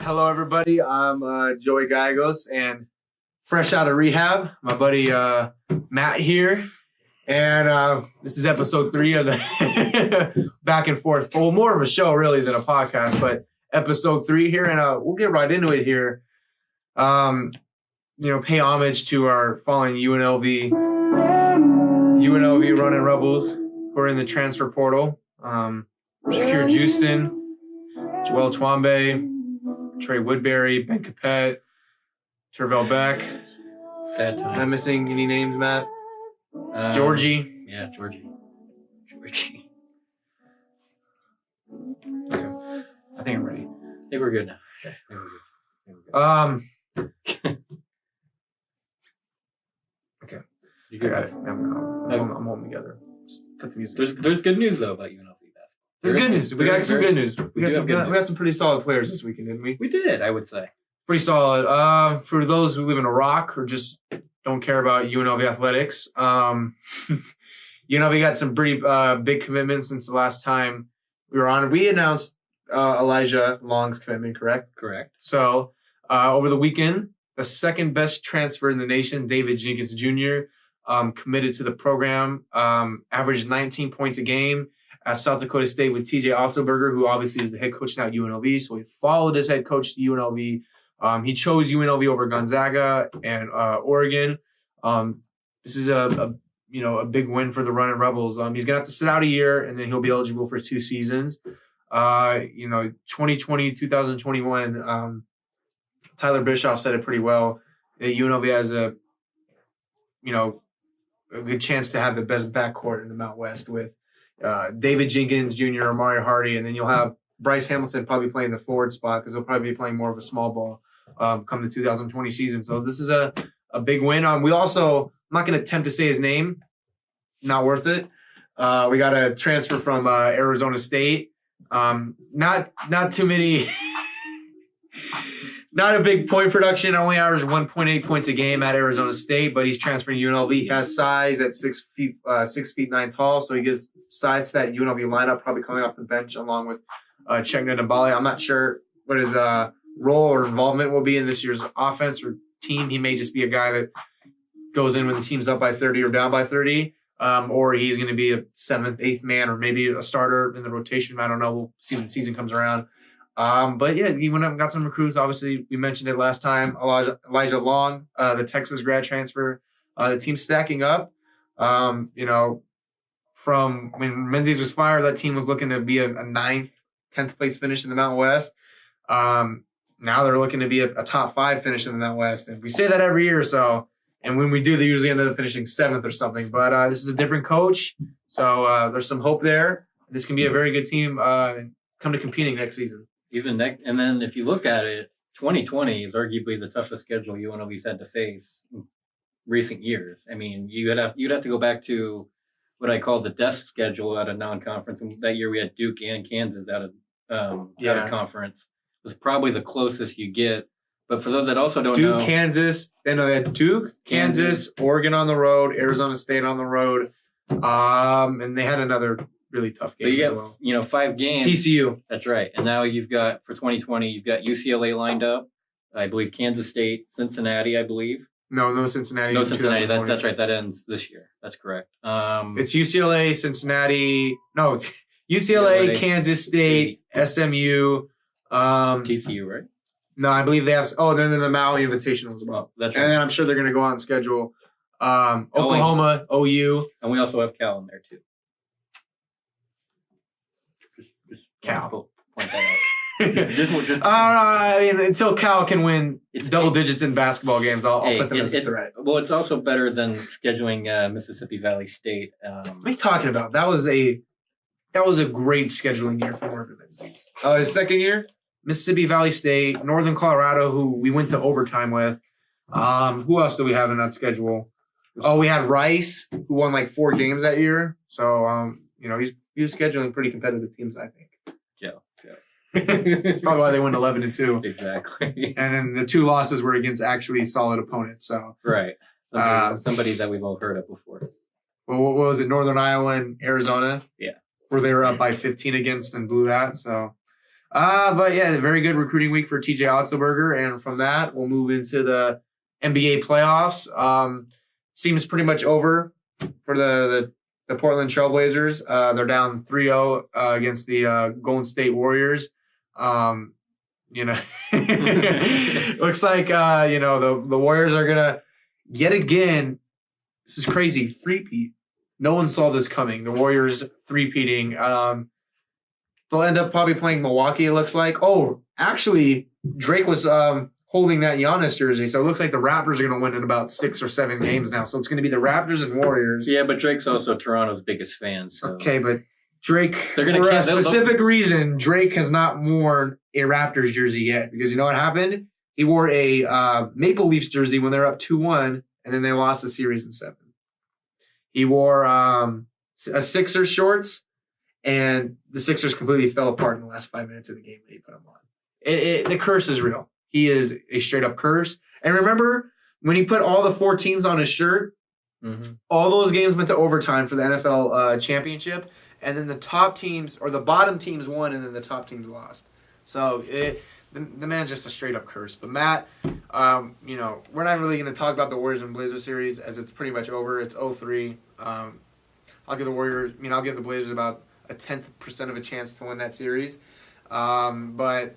Hello, everybody. I'm Joey Gallegos, and fresh out of rehab, my buddy Matt here. And this is episode 3 of the back and forth. Well, more of a show, really, than a podcast, but episode 3 here. And we'll get right into it here. Pay homage to our fallen UNLV running Rebels who are in the transfer portal. Shakir Houston, Joel Twombé, Trey Woodbury, Ben Capet, Tervel Beck. Sad times. Am I missing any names, Matt? Georgie. Yeah, Georgie. Okay. I think I'm ready. I think we're good now. Okay. I think we're good. Okay. You I good? got it. I'm holding together. Just put the music. There's good news though about UNLV basketball. There's good news. We got some good news. We have good news. got some pretty solid players this weekend, didn't we? We did, I would say. Pretty solid. For those who live in Iraq or just don't care about UNLV athletics, UNLV got some pretty big commitments since the last time we were on. We announced Elijah Long's commitment, correct? Correct. So over the weekend, the second best transfer in the nation, David Jenkins Jr., committed to the program, averaged 19 points a game at South Dakota State with TJ Otzelberger, who obviously is the head coach now at UNLV. So he followed his head coach to UNLV. He chose UNLV over Gonzaga and Oregon. This is a big win for the running Rebels. He's gonna have to sit out a year, and then he'll be eligible for 2 seasons. 2020, 2021. Tyler Bischoff said it pretty well. That UNLV has a good chance to have the best backcourt in the Mount West with David Jenkins Jr., Amari Hardy, and then you'll have Bryce Hamilton probably playing the forward spot because he'll probably be playing more of a small ball come the 2020 season. So this is a big win. We also, I'm not going to attempt to say his name, not worth it. We got a transfer from Arizona State. Not too many. Not a big point production. Only averaged 1.8 points a game at Arizona State, but he's transferring to UNLV. He has size at 6 feet 9 tall, so he gives size to that UNLV lineup, probably coming off the bench along with Chekna Dembele. I'm not sure what his role or involvement will be in this year's offense or team. He may just be a guy that goes in when the team's up by 30 or down by 30, or he's going to be a 7th, 8th man, or maybe a starter in the rotation. I don't know. We'll see when the season comes around. But yeah, he went up and got some recruits. Obviously, we mentioned it last time. Elijah Long, the Texas grad transfer. The team's stacking up. From when Menzies was fired, that team was looking to be a 9th, 10th place finish in the Mountain West. Now they're looking to be a top 5 finish in the Mountain West. And we say that every year or so. And when we do, they usually end up finishing 7th or something. But this is a different coach. So there's some hope there. This can be a very good team come to competing next season. And then if you look at it, 2020 is arguably the toughest schedule UNLV's had to face in recent years. I mean, you'd have to go back to what I call the death schedule out of non-conference. And that year we had Duke and Kansas out of conference. It was probably the closest you get. But for those that also don't know, Kansas, they had Duke, Kansas, Oregon on the road, Arizona State on the road, and they had another really tough game. So you got 5 games. TCU. That's right. And now you've got for 2020, you've got UCLA lined up. I believe Kansas State, Cincinnati, I believe. No Cincinnati. No Cincinnati. That's right. That ends this year. That's correct. It's UCLA, Cincinnati. No, UCLA, Kansas State, SMU. TCU, right? No, I believe they have. Oh, they're in the Maui Invitational as well. That's right. And then I'm sure they're going to go out and schedule Oklahoma, OU, and we also have Cal in there too. Just Cal. Point that out. I mean, until Cal can win double digits in basketball games, I'll put them as a threat. Well, it's also better than scheduling Mississippi Valley State. What are you talking about? That was a great scheduling year for Marvin Menzies. His second year, Mississippi Valley State, Northern Colorado, who we went to overtime with. Who else do we have in that schedule? Oh, we had Rice, who won like 4 games that year. So, he was scheduling pretty competitive teams, I think. Yeah. That's probably why they went 11-2. Exactly. And then the 2 losses were against actually solid opponents. So right. Somebody that we've all heard of before. Well, what was it? Northern Iowa and Arizona? Yeah. Where they were up by 15 against and blew that. So But yeah, very good recruiting week for TJ Otzelberger. And from that, we'll move into the NBA playoffs. Seems pretty much over for the Portland Trailblazers. They're down 3-0 against the Golden State Warriors. Looks like the Warriors are gonna yet again. This is crazy. Three-peat. No one saw this coming. The Warriors three-peating. They'll end up probably playing Milwaukee, it looks like. Oh, actually, Drake was holding that Giannis jersey, so it looks like the Raptors are going to win in about 6 or 7 games now. So it's going to be the Raptors and Warriors. Yeah, but Drake's also Toronto's biggest fan. So. Okay, but Drake, They're gonna for a specific reason, Drake has not worn a Raptors jersey yet. Because you know what happened? He wore a Maple Leafs jersey when they're up 2-1, and then they lost the series in 7. He wore a Sixers shorts, and the Sixers completely fell apart in the last 5 minutes of the game when he put them on. The curse is real. He is a straight-up curse. And remember, when he put all the 4 teams on his shirt, all those games went to overtime for the NFL championship, and then the top teams, or the bottom teams won, and then the top teams lost. So the man's just a straight-up curse. But Matt, we're not really going to talk about the Warriors and Blazers series, as it's pretty much over. It's 0-3. I'll give the Blazers about a 10% of a chance to win that series. But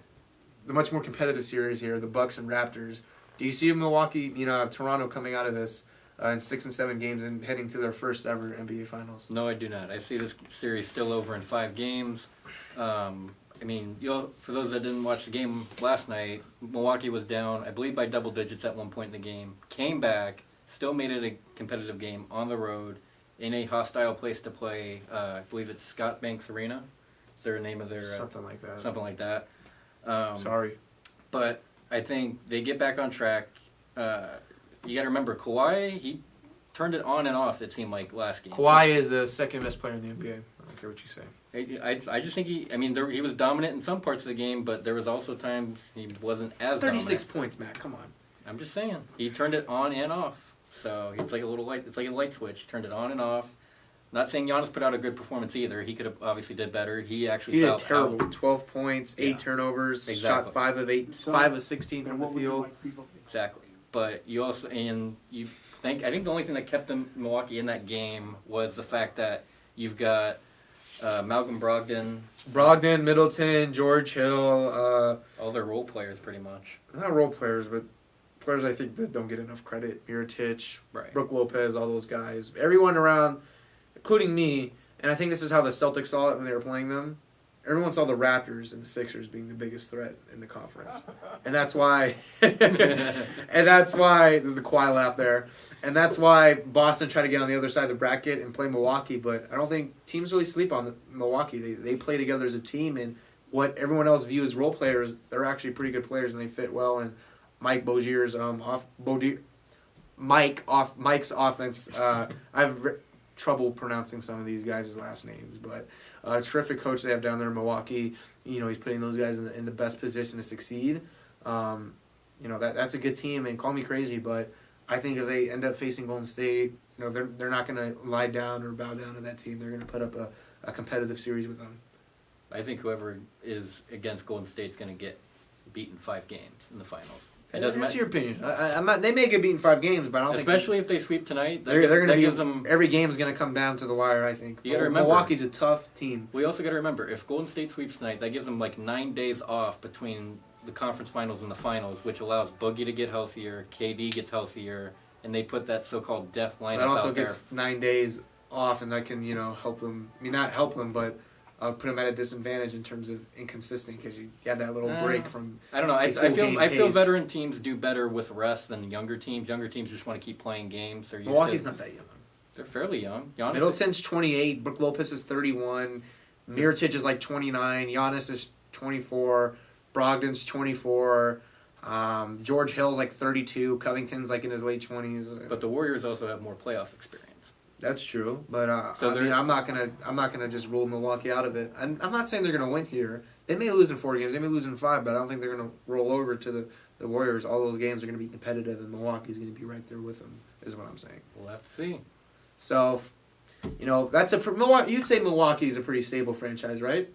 the much more competitive series here, the Bucks and Raptors. Do you see Toronto coming out of this in 6 and 7 games and heading to their first ever NBA Finals? No, I do not. I see this series still over in 5 games. For those that didn't watch the game last night, Milwaukee was down, I believe, by double digits at one point in the game. Came back, still made it a competitive game on the road in a hostile place to play. I believe it's Scott Banks Arena. Is their name of their something like that. Something like that. Sorry, but I think they get back on track. You got to remember, Kawhi, he turned it on and off. It seemed like last game. Kawhi is the second best player in the NBA. I don't care what you say. I just think he was dominant in some parts of the game, but there was also times he wasn't as 36 dominant. points, Matt. Come on. I'm just saying he turned it on and off. So it's like a little light. It's like a light switch. He turned it on and off. Not saying Giannis put out a good performance either. He could have obviously did better. He actually did terrible. 12 points, 8 Yeah. turnovers, Exactly. shot 5 of 8, 5 of 16 from the field. Exactly. But you also I think the only thing that kept Milwaukee in that game was the fact that you've got Malcolm Brogdon, Middleton, George Hill. All their role players pretty much. Not role players, but players I think that don't get enough credit. Mirotic, Right. Brook Lopez, all those guys. Everyone around, including me, and I think this is how the Celtics saw it when they were playing them. Everyone saw the Raptors and the Sixers being the biggest threat in the conference. And that's why this is the quiet laugh there. And that's why Boston tried to get on the other side of the bracket and play Milwaukee, but I don't think teams really sleep on Milwaukee. They play together as a team, and what everyone else views as role players, they're actually pretty good players and they fit well. And Mike Bozier's Mike's offense. I've trouble pronouncing some of these guys' last names, but a terrific coach they have down there in Milwaukee. He's putting those guys in the best position to succeed. That's a good team, and call me crazy, but I think if they end up facing Golden State, they're not going to lie down or bow down to that team. They're going to put up a competitive series with them. I think whoever is against Golden State's going to get beaten 5 games in the finals. It doesn't That's matter. your opinion. They may get beaten 5 games, but I don't Especially if they sweep tonight. they're going to be. Them, every game's going to come down to the wire. I think. You gotta remember, Milwaukee's a tough team. We also got to remember, if Golden State sweeps tonight, that gives them like 9 days off between the conference finals and the finals, which allows Boogie to get healthier, KD gets healthier, and they put that so-called death lineup That also out gets there. 9 days off, and that can help them. I mean, not help them, but put them at a disadvantage in terms of inconsistent because you had that little break from. I don't know. I feel pace. veteran teams do better with rest than younger teams. Younger teams just want to keep playing games. Milwaukee's not that young. They're fairly young. Giannis Middleton's 28. Brook Lopez is 31. Mirotic is like 29. Giannis is 24. Brogdon's 24. George Hill's like 32. Covington's like in his late 20s. But the Warriors also have more playoff experience. That's true, but I'm not gonna just rule Milwaukee out of it. I'm not saying they're gonna win here. They may lose in 4 games. They may lose in 5, but I don't think they're gonna roll over to the Warriors. All those games are gonna be competitive, and Milwaukee's gonna be right there with them. Is what I'm saying. We'll have to see. So, that's Milwaukee. You'd say Milwaukee is a pretty stable franchise, right?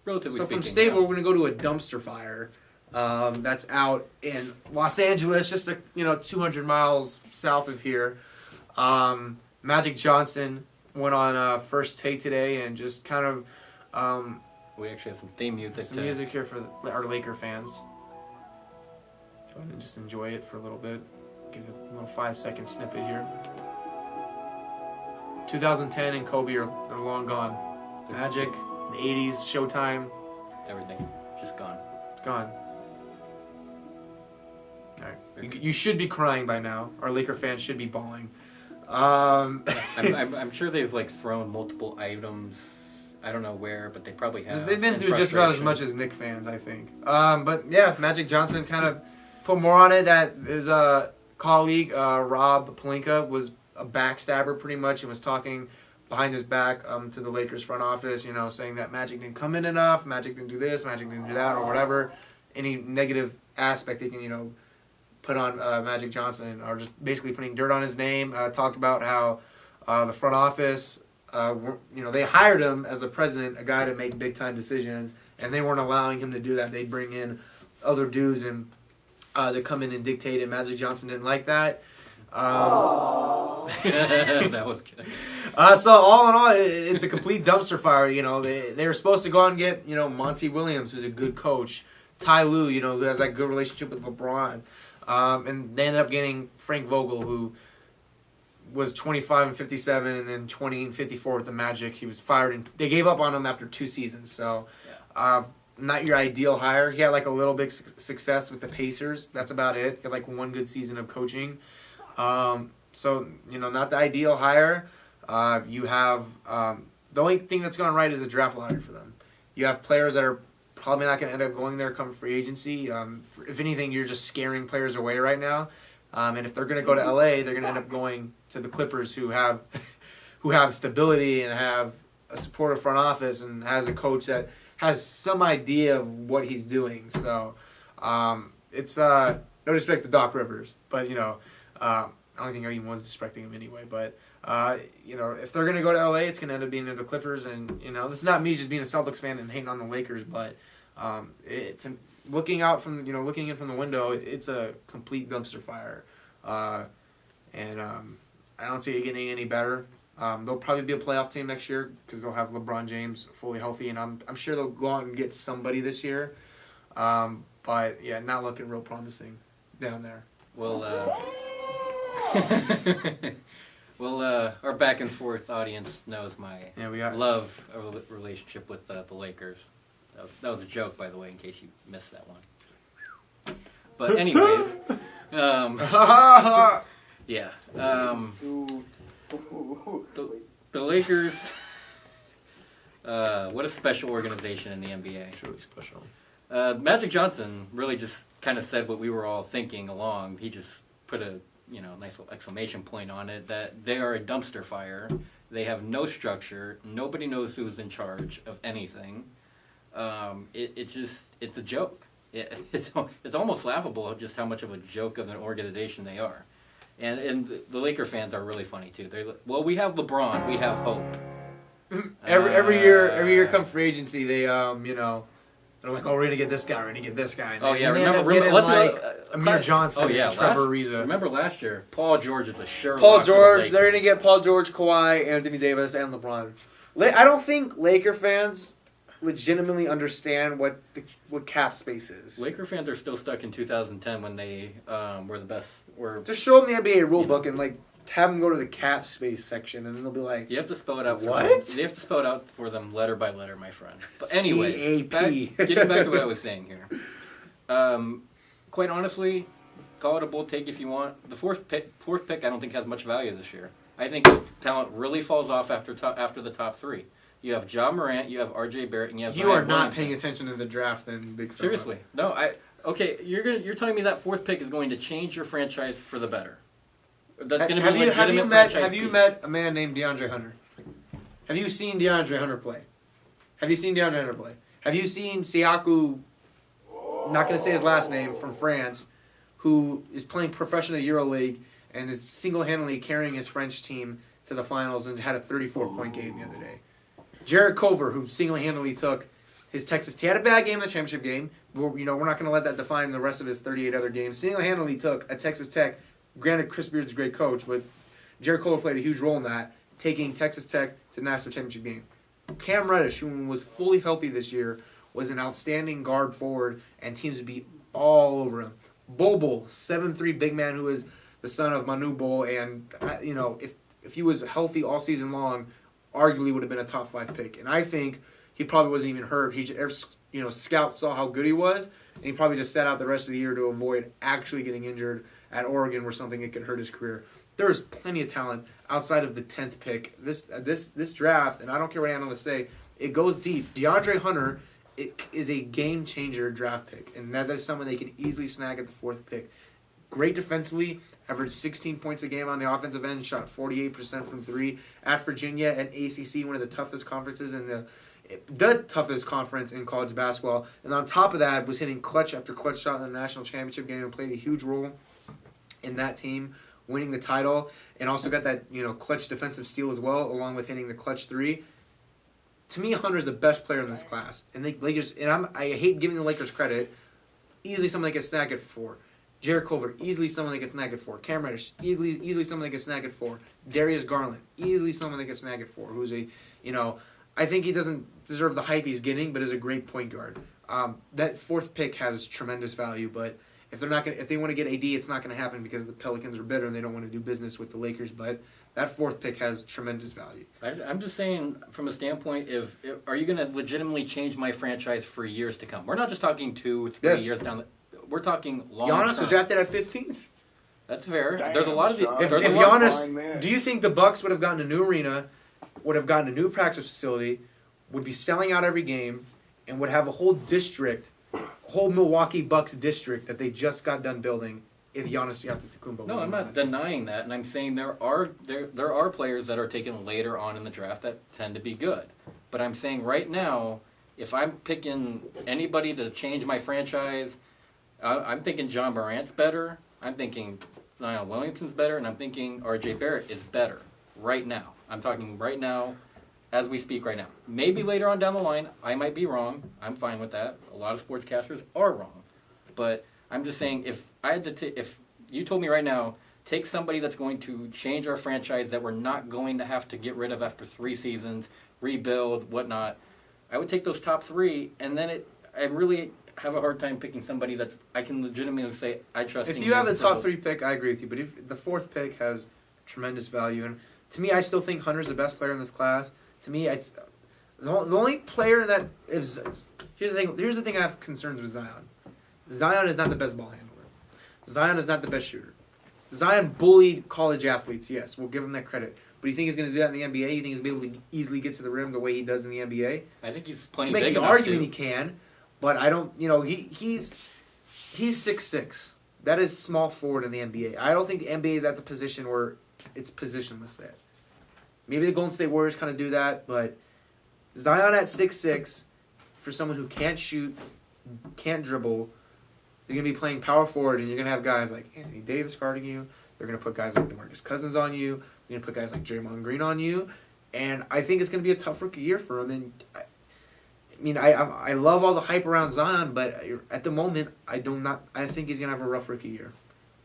relatively So speaking. from stable, we're going to go to a dumpster fire. That's out in Los Angeles, just 200 miles south of here. Magic Johnson went on First Take today and just kind of we actually have some theme music. some music here for our Laker fans. Go ahead and just enjoy it for a little bit. Give it a little 5-second snippet here. 2010 and Kobe they're long gone. Magic, the 80s, Showtime. Everything just gone. It's gone. All right. You should be crying by now. Our Laker fans should be bawling. I'm sure they've like thrown multiple items. I don't know where, but they probably have. They've been through just about as much as Knick fans, I think. But yeah, Magic Johnson kind of put more on it. That his colleague Rob Pelinka was a backstabber pretty much and was talking behind his back to the Lakers front office, saying that Magic didn't come in enough, Magic didn't do this, Magic didn't do that, or whatever. Any negative aspect they can, put on Magic Johnson, or just basically putting dirt on his name. Talked about how the front office, they hired him as the president, a guy to make big time decisions, and they weren't allowing him to do that. They'd bring in other dudes and they come in and dictate, and Magic Johnson didn't like that. That was good. So all in all, it's a complete dumpster fire. They were supposed to go out and get Monty Williams, who's a good coach, Ty Lue, who has that good relationship with LeBron, and they ended up getting Frank Vogel, who was 25 and 57, and then 20 and 54 with the Magic. He was fired, and they gave up on him after 2 seasons. So, not your ideal hire. He had like a little bit success with the Pacers. That's about it. He had like 1 good season of coaching. So, not the ideal hire. You have the only thing that's gone right is the draft lottery for them. You have players that are probably not going to end up going there come free agency. If anything, you're just scaring players away right now. And if they're going to go to LA, they're going to end up going to the Clippers, who have stability and have a supportive front office and has a coach that has some idea of what he's doing. So it's no respect to Doc Rivers, but I don't think anyone was disrespecting him anyway. But if they're going to go to LA, it's going to end up being the Clippers. And this is not me just being a Celtics fan and hating on the Lakers, but it's looking in from the window. It's a complete dumpster fire, and I don't see it getting any better. They'll probably be a playoff team next year because they'll have LeBron James fully healthy, and I'm sure they'll go out and get somebody this year. But yeah, not looking real promising down there. Well, our back and forth audience knows my love relationship with the Lakers. That was a joke, by the way, in case you missed that one. But anyways, yeah. The Lakers, what a special organization in the NBA. It's really special. Magic Johnson really just kind of said what we were all thinking along. He just put a nice little exclamation point on it, that they are a dumpster fire. They have no structure. Nobody knows who's in charge of anything. It's a joke. It's almost laughable just how much of a joke of an organization they are. And the Laker fans are really funny too. We have LeBron, we have hope. Every year come free agency, they they're like, oh, we're gonna get this guy, we're gonna get this guy. And remember Amir Johnson, Trevor Ariza. Remember last year, Paul George is a sure. Paul George, they're gonna get Paul George, Kawhi, Anthony Davis, and LeBron. I don't think Laker fans legitimately understand what cap space is. Laker fans are still stuck in 2010 when they were the best. Just show them the NBA rulebook and have them go to the cap space section, and then they'll be like, you have to spell it out. What? You have to spell it out for them letter by letter, my friend. But anyways, CAP. Getting back to what I was saying here. Quite honestly, call it a bold take if you want. The fourth pick, I don't think has much value this year. I think the talent really falls off after the top 3. You have Ja Morant, you have R.J. Barrett, and you have. You are not paying attention to the draft, then, big fella. Seriously, no. Okay, you're telling me that 4th pick is going to change your franchise for the better. That's going to be a legitimate franchise. Have you met a man named DeAndre Hunter? Have you seen DeAndre Hunter play? Have you seen Siakou? Not going to say his last name, from France, who is playing professional EuroLeague and is single-handedly carrying his French team to the finals and had a 34-point game the other day. Jared Culver, who single-handedly took He had a bad game in the championship game. We're not going to let that define the rest of his 38 other games. Single-handedly took a Texas Tech. Granted, Chris Beard's a great coach, but Jared Kohler played a huge role in that, taking Texas Tech to the national championship game. Cam Reddish, who was fully healthy this year, was an outstanding guard forward, and teams would be all over him. Bol, 7'3" big man who is the son of Manu Bol, and if he was healthy all season long, arguably would have been a top 5 pick. And I think he probably wasn't even hurt. Scouts saw how good he was, and he probably just sat out the rest of the year to avoid actually getting injured at Oregon, where something that could hurt his career. There is plenty of talent outside of the 10th pick. This draft, and I don't care what analysts say, it goes deep. DeAndre Hunter is a game-changer draft pick, and that is someone they can easily snag at the 4th pick. Great defensively, averaged 16 points a game on the offensive end, shot 48% from 3. At Virginia and ACC, one of the toughest conferences in the toughest conference in college basketball. And on top of that, was hitting clutch after clutch shot in the national championship game and played a huge role in that team winning the title, and also got that clutch defensive steal as well, along with hitting the clutch 3. To me, Hunter's the best player in this class, and the Lakers. And I hate giving the Lakers credit. Easily someone that gets snagged at 4. Jared Culver, easily someone that gets snagged at 4. Cam Reddish, easily someone that gets snagged at 4. Darius Garland, easily someone that gets snagged at 4. Who's I think he doesn't deserve the hype he's getting, but is a great point guard. That 4th pick has tremendous value, but if they want to get AD, it's not going to happen because the Pelicans are bitter and they don't want to do business with the Lakers. But that 4th pick has tremendous value. I'm just saying, from a standpoint, if are you going to legitimately change my franchise for years to come? We're not just talking 2 or 3 years down. We're talking long term. Giannis was drafted at 15th. That's fair. Damn, there's a lot of If Giannis, do you think the Bucks would have gotten a new arena, would have gotten a new practice facility, would be selling out every game, and would have a whole Milwaukee Bucks district that they just got done building if Giannis Antetokounmpo? No, I'm not denying that, and I'm saying there are players that are taken later on in the draft that tend to be good. But I'm saying right now, if I'm picking anybody to change my franchise, I'm thinking John Morant's better. I'm thinking Zion Williamson's better, and I'm thinking R.J. Barrett is better right now. I'm talking right now, as we speak right now. Maybe later on down the line, I might be wrong. I'm fine with that. A lot of sportscasters are wrong. But I'm just saying, if you told me right now, take somebody that's going to change our franchise that we're not going to have to get rid of after 3 seasons, rebuild, whatnot, I would take those top 3, and then I really have a hard time picking somebody that I can legitimately say I trust. If you have the top 3 pick, I agree with you. But if the 4th pick has tremendous value, and to me, I still think Hunter's the best player in this class. To me, the only player that is here's the thing I have concerns with Zion. Zion is not the best ball handler. Zion is not the best shooter. Zion bullied college athletes. Yes, we'll give him that credit. But you think he's going to do that in the NBA? You think he's going to be able to easily get to the rim the way he does in the NBA? I think he's playing big enough. You make the argument too. he can, but I don't. He's 6'6". That is small forward in the NBA. I don't think the NBA is at the position where it's positionless at. Maybe the Golden State Warriors kind of do that, but Zion at 6'6", for someone who can't shoot, can't dribble, is going to be playing power forward, and you're going to have guys like Anthony Davis guarding you. They're going to put guys like DeMarcus Cousins on you. They're going to put guys like Draymond Green on you. And I think it's going to be a tough rookie year for him. And I love all the hype around Zion, but at the moment, I think he's going to have a rough rookie year.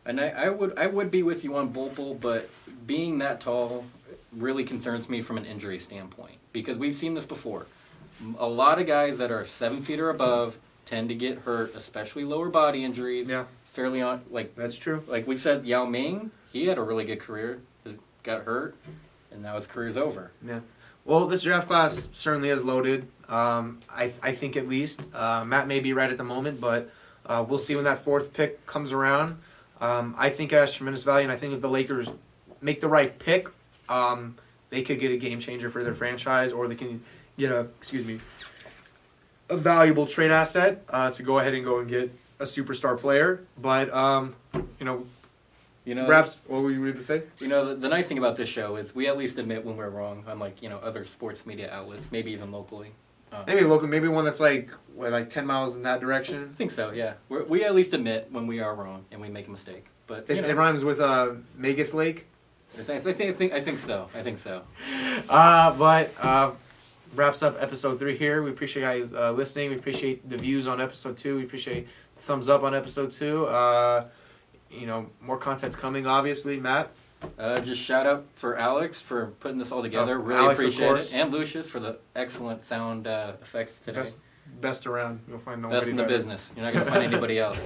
And I would be with you on Bol, but being that tall really concerns me from an injury standpoint, because we've seen this before. A lot of guys that are 7 feet or above tend to get hurt, especially lower body injuries. Yeah, fairly on. That's true. Like we said, Yao Ming, he had a really good career, got hurt, and now his career's over. Yeah. Well, this draft class certainly is loaded. I think at least Matt may be right at the moment, but we'll see when that 4th pick comes around. I think it has tremendous value, and I think if the Lakers make the right pick, they could get a game changer for their franchise, or they can get a valuable trade asset to go ahead and go and get a superstar player. But perhaps what were you going to say? The nice thing about this show is we at least admit when we're wrong, unlike other sports media outlets, maybe even locally. Maybe one that's like 10 miles in that direction. I think so. Yeah, we at least admit when we are wrong and we make a mistake. But it rhymes with Magus Lake. I think so. wraps up episode 3 here. We appreciate you guys listening. We appreciate the views on episode 2. We appreciate the thumbs up on episode 2. More content's coming, obviously. Matt? Just shout out for Alex for putting this all together. Really Alex, appreciate it. And Lucius for the excellent sound effects today. Best around. You'll find nobody Best in the better. business. You're not going to find anybody else.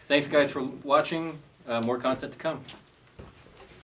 Thanks, guys, for watching. More content to come.